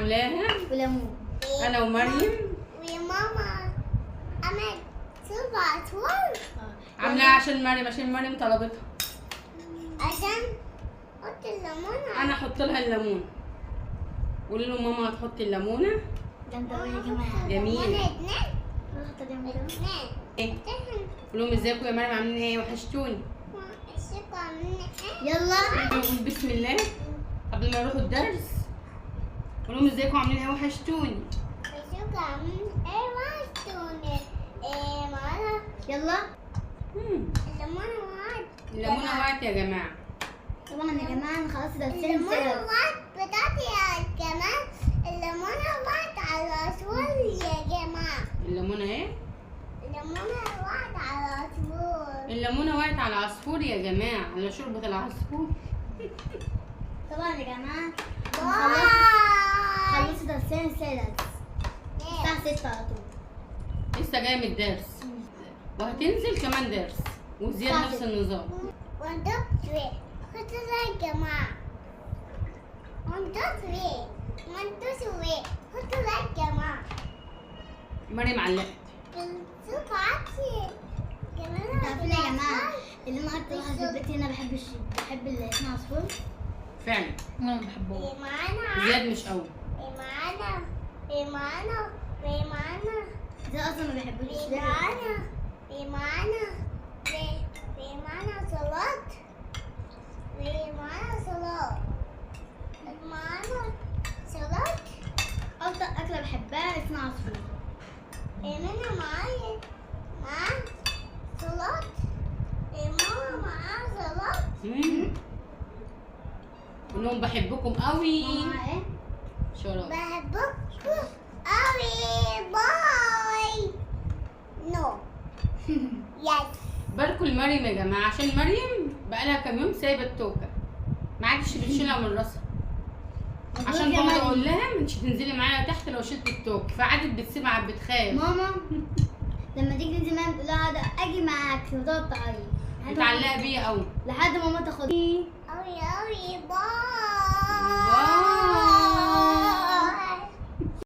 عاملاها وليمون. انا ومريم. وماما عملت سبع صور عاملاها عشان مريم طلبتها. عشان احط الليمون. انا احط لها الليمون. قولي له ماما هتحط الليمونه. جامدة أوي يا جماعة. جميل. اتنين. نحط ليمون كده. اتنين. ايه قول لهم ازيكم يا مريم عاملين ايه وحشتوني. الشيكو عاملين ايه؟ يلا. نقول بسم الله قبل ما يروحوا الدرس. قول لهم ازيكم عاملين ايه وحشتوني. الشيكو عاملين ايه وحشتوني. ايه معانا يلا. الليمون وعد. الليمونه وقت يا جماعه. طبعا يا جماعة خلاص ده الليمون سلسلة. وعد بتاعتي يا جماعة. الليمون وعد على طول يا جماعة. الليمونه ايه؟ الليمون وعد على طول. الليمونه وقت على العصفور يا جماعه على شوربه العصفور. طبعا يا جماعة باي. خلصت السلسلة الساعة 6 على طول. لسه جايه من الدرس وهتنزل كمان درس وزياد نفس النظام. One, two, three. خد يا جماعة. One, two, three. One, two, three. خد يا جماعة. مريم علقت. بتاعتي كمان. انتوا عارفين يا جماعة اللي انا اكتر واحد في البيت هنا بحب اللي اسمه عصفور. فعلا انا ما بحبهوش. ايه معانا؟ زياد مش قوي. ايه معانا؟ ايه معانا؟ ايه معانا؟ ده اصلا ما بحبوش. ايه معانا؟ ايه معانا؟ ايه معانا سلطات؟ ايه معانا سلطات؟ ايه معانا سلطات؟ اكتر اكلة بحبها اسمها عصفور. ايه ماما معايا؟ معاه سلطات؟ ايه ماما معاه سلطات؟ قول لهم بحبكم قوي. ماما ايه؟ شرف. بحبكم قوي. باي. نو. يس. باركوا لمريم يا جماعه عشان مريم بقالها كام يوم سايبه التوكه ما عادش بتشيلها من راسها. عشان مبروك يا بابا مريم. اقول لها مش هتنزلي معايا تحت لو شلت التوك فقعدت بتسيبها بتخاف. ماما لما تيجي تنزل معايا بتقول لها اجي معاك وتقعد تعيط متعلقه بيا قوي. لحد ما ماما تاخدني. قوي قوي. باي. باي.